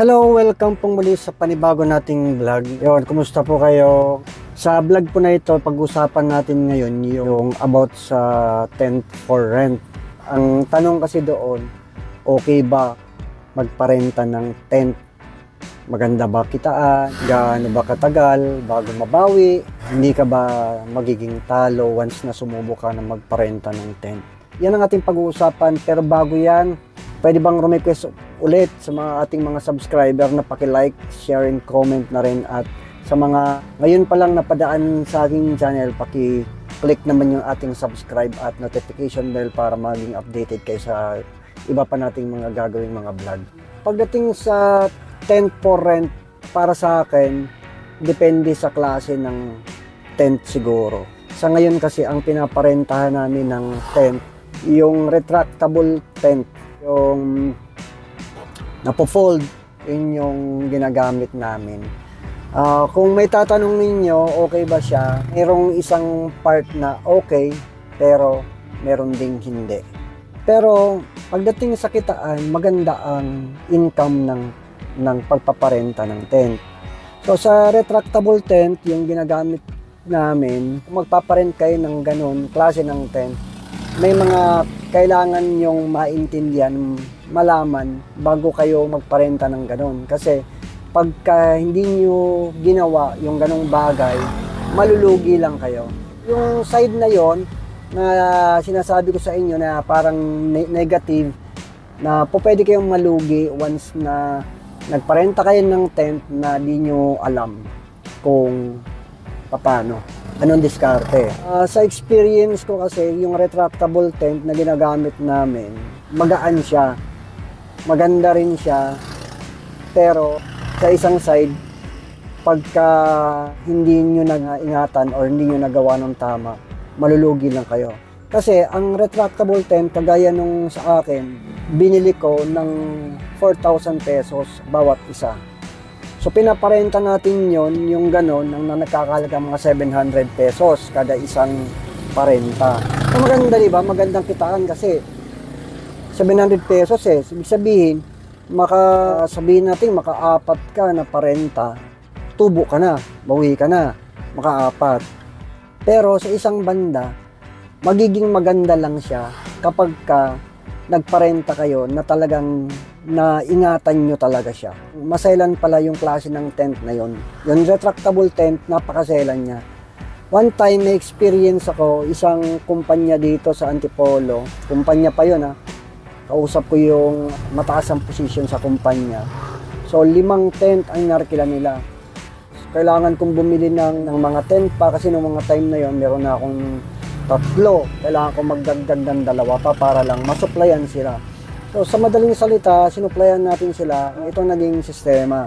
Hello, welcome pong muli sa panibago nating vlog. Yon, kumusta po kayo? Sa vlog po na ito, pag-usapan natin ngayon yung about sa tent for rent. Ang tanong kasi doon, okay ba magparenta ng tent? Maganda ba kitaan? Gaano ba katagal bago mabawi? Hindi ka ba magiging talo once na sumubo ka na magparenta ng tent? Yan ang ating pag-uusapan, pero bago yan, pwede bang request ulit sa mga ating mga subscriber na paki-like, share, and comment na rin, at sa mga ngayon pa lang napadaan sa aking channel, paki-click naman yung ating subscribe at notification bell para maging updated kayo sa iba pa nating mga gagawing mga vlog. Pagdating sa tent for rent, para sa akin, depende sa klase ng tent siguro. Sa ngayon kasi ang pinaparentahan namin ng tent, yung retractable tent, yung napo-fold, yun yung ginagamit namin. Kung may tatanong ninyo, okay ba siya? Mayroong isang part na okay, pero meron ding hindi. Pero pagdating sa kitaan, maganda ang income ng pagpaparenta ng tent. So sa retractable tent, yung ginagamit namin, kung magpaparent kayo ng ganun, klase ng tent, may mga kailangan yung maintindihan, malaman bago kayo magparenta ng ganun. Kasi pagka hindi nyo ginawa yung ganung bagay, malulugi lang kayo. Yung side na yon na sinasabi ko sa inyo na parang negative, na pwede kayong malugi once na nagparenta kayo ng tent na di nyo alam kung paano. Anong diskarte? Sa experience ko kasi, yung retractable tent na ginagamit namin, magaan siya, maganda rin siya, pero sa isang side, pagka hindi nyo ingatan or hindi nyo nagawa ng tama, malulugi lang kayo. Kasi ang retractable tent, kagaya nung sa akin, binili ko ng 4,000 pesos bawat isa. So pinaparenta natin yon, yung ganon, ang nakakahalaga mga 700 pesos kada isang parenta. So maganda, diba? Magandang kitaan kasi 700 pesos ibig sabihin, sabihin natin maka-apat ka na parenta, tubo ka na, bawi ka na, maka-apat. Pero sa isang banda, magiging maganda lang siya kapag ka nagparenta kayo na talagang naingatan nyo talaga siya. Maselan pala yung klase ng tent na yon. Yung retractable tent, napakaselan niya. One time, may experience ako, isang kumpanya dito sa Antipolo. Kumpanya pa yun, Kausap ko yung mataas ang position sa kumpanya. So, 5 tent ang narkila nila. Kailangan kong bumili ng mga tent pa kasi noong mga time na yon, meron na akong 3. Kailangan kong magdagdag ng 2 pa para lang masuplayan sila. So, sa madaling salita, sinuplayan natin sila. Itong naging sistema.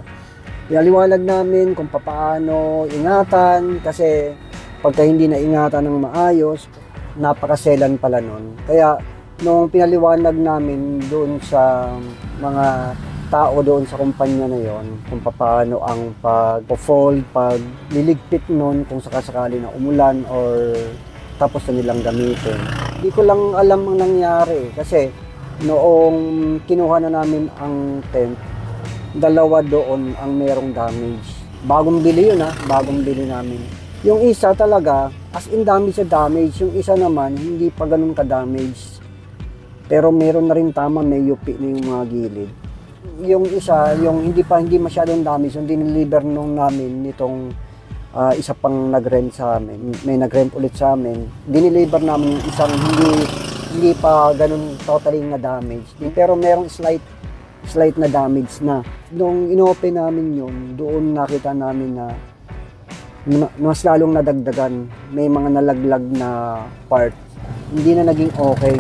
Pinaliwanag namin kung paano ingatan, kasi pagka hindi na ingatan ng maayos, napakaselan pala nun. Kaya, nung pinaliwanag namin doon sa mga tao doon sa kumpanya na yon, kung paano ang pag-fold, pag-liligpit nun, kung sakasakali na umulan or tapos na nilang gamitin. Hindi ko lang alam ang nangyari kasi noong kinuha na namin ang tent, 2 doon ang merong damage. Bagong bili yun, bagong bili namin. Yung isa talaga, as in damage sa damage. Yung isa naman, hindi pa ganun ka-damage. Pero meron na rin tama, may yupi na yung mga gilid. Yung isa, yung hindi masyadong damage, yung diniliver nung namin nitong isa pang nag-rent sa amin. May nag-rent ulit sa amin. Diniliver namin yung isang hindi pa ganun totally na damage. Pero merong slight na damage na. Nung inopen namin yun, doon nakita namin na mas lalong nadagdagan. May mga nalaglag na part. Hindi na naging okay.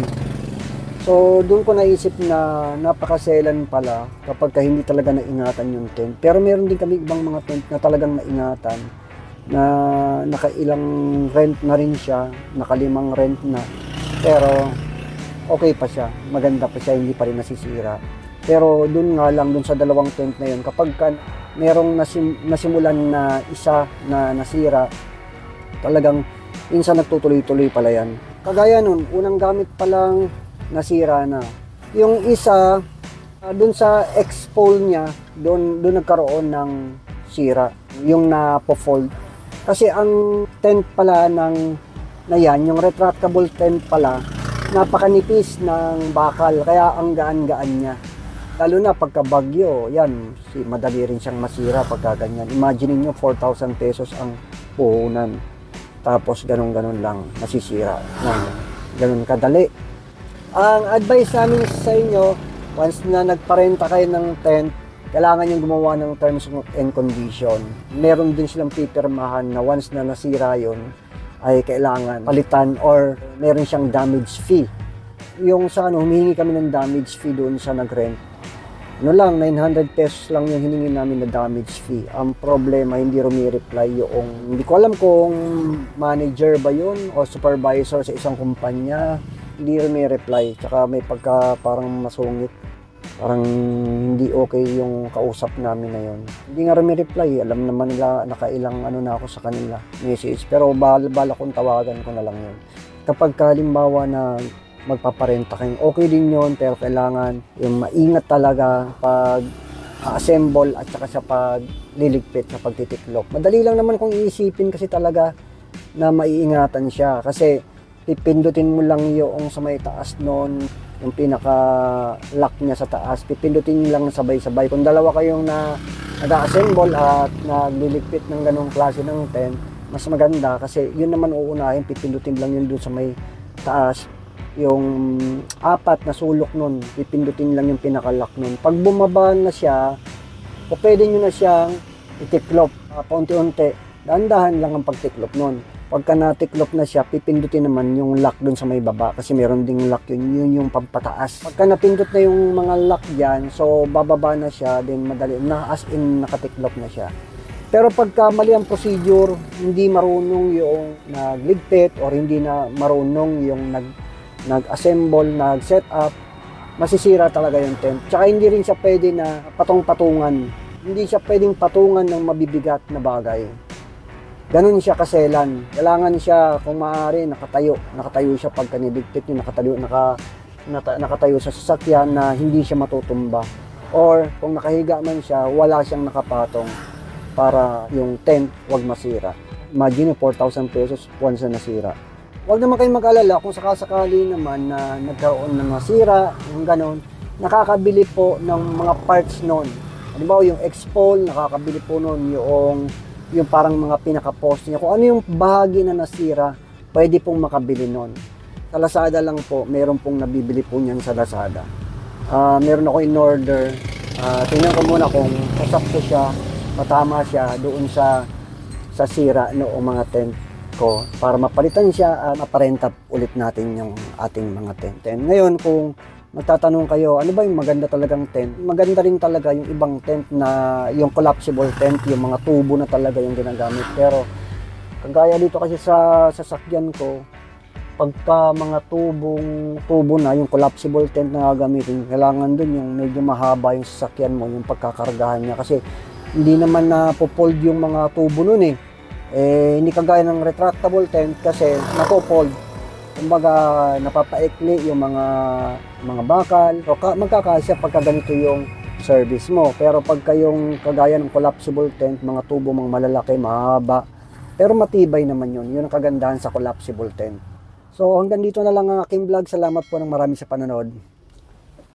So, doon ko naisip na napakaselan pala kapag hindi talaga naingatan yung tent. Pero meron din kami ibang mga tent na talagang naingatan, na nakailang rent na rin siya, naka-5 rent na. Pero okay pa siya, maganda pa siya, hindi pa rin nasisira. Pero doon nga lang, doon sa 2 tent na yun, kapag merong nasimulan na isa na nasira, talagang minsan nagtutuloy-tuloy pala yan. Kagaya nun, unang gamit pa lang nasira na. Yung isa, Doon sa X-pole niya, doon nagkaroon ng sira, yung na-fold. Kasi ang tent pala na yan, yung retractable tent pala, napakanipis ng bakal, kaya ang gaan-gaan niya. Lalo na pagka bagyo, yan, madali rin siyang masira pagka ganyan. Imagine niyo 4,000 pesos ang puhunan. Tapos ganun-ganun lang, nasisira ng ganun kadali. Ang advice namin sa inyo, once na nagparenta kayo ng tent, kailangan yung gumawa ng terms and condition. Meron din silang pipirmahan na once na nasira yon ay kailangan palitan or meron siyang damage fee. Yung sa humihingi kami ng damage fee doon sa nag-rent. Lang, 900 pesos lang yung hiningi namin na damage fee. Ang problema, hindi rumi-reply yung, hindi ko alam kung manager ba yun o supervisor sa isang kumpanya. Hindi rumi-reply, tsaka may pagka parang masungit. Parang hindi okay yung kausap namin na yun. Hindi nga rumi-reply, alam naman nila nakailang na ako sa kanila message. Pero bala kong tawagan ko na lang yun. Kapag halimbawa na magpaparenta kayo, okay din yun, pero kailangan yung maingat talaga pag assemble at saka sa pagliligpit, sa pagtitiklop. Madali lang naman kung iisipin kasi talaga na maiingatan siya. Kasi pipindutin mo lang yung sa may taas noon, yung pinaka-lock niya sa taas, pipindutin niyo lang sabay-sabay. Kung dalawa kayong nag-assemble at nagliligpit ng ganong klase ng tent, mas maganda kasi yun naman uunahin, pipindutin lang yun doon sa may taas. Yung apat na sulok nun, pipindutin lang yung pinaka-lock nun. Pag bumaba na siya, pwede nyo na siyang itiklop, paunti-unti. Dahan-dahan lang ang pagtiklop nun. Pagka natiklop na siya, pipindutin naman yung lock dun sa may baba kasi meron ding lock yun yung pampataas. Pagka napindot na yung mga lock dyan, so bababa na siya, then madali, as in nakatiklop na siya. Pero pagka mali ang procedure, hindi marunong yung nagligpit or hindi na marunong yung nag-assemble, nag-set up, masisira talaga yung tent. Tsaka hindi rin siya pwede na patong-patungan. Hindi siya pwedeng patungan ng mabibigat na bagay. Ganun siya kaselan. Kailangan siya, kung maaari, nakatayo. Nakatayo siya pagka niligpit niyo, nakatayo sa sasakyan na hindi siya matutumba. Or kung nakahiga man siya, wala siyang nakapatong para yung tent wag masira. Imagine 4,000 pesos once na nasira. Huwag naman kayong mag-alala kung sakasakali naman na nagkaroon ng masira, yung ganon, nakakabili po ng mga parts noon. Halimbawa yung X-pole, nakakabili po noon yung parang mga pinaka-post niya. Kung ano yung bahagi na nasira, pwede pong makabili noon. Sa Lazada lang po, meron pong nabibili po niyan sa Lazada. Meron ako in order. Tingnan ko muna kung kasakto siya, matama siya doon sa sira noong mga tent ko para mapalitan siya at maparenta ulit natin yung ating mga tent. Ngayon, kung magtatanong kayo, ano ba yung maganda talagang tent? Maganda rin talaga yung ibang tent na yung collapsible tent, yung mga tubo na talaga yung ginagamit. Pero kagaya dito kasi sa sasakyan ko, pagka mga tubo na, yung collapsible tent na gagamitin, kailangan dun yung medyo mahaba yung sasakyan mo, yung pagkakargahan niya. Kasi hindi naman na-fold yung mga tubo nun eh. Hindi kagaya ng retractable tent kasi napo-fold. Kumbaga napapaikli yung mga bakal. So magkakasya pagka ganito yung service mo. Pero pagka yung kagaya ng collapsible tent, mga tubo mga malalaki, mahaba. Pero matibay naman yun. Yun ang kagandahan sa collapsible tent. So hanggang dito na lang ang aking vlog. Salamat po ng marami sa panonood.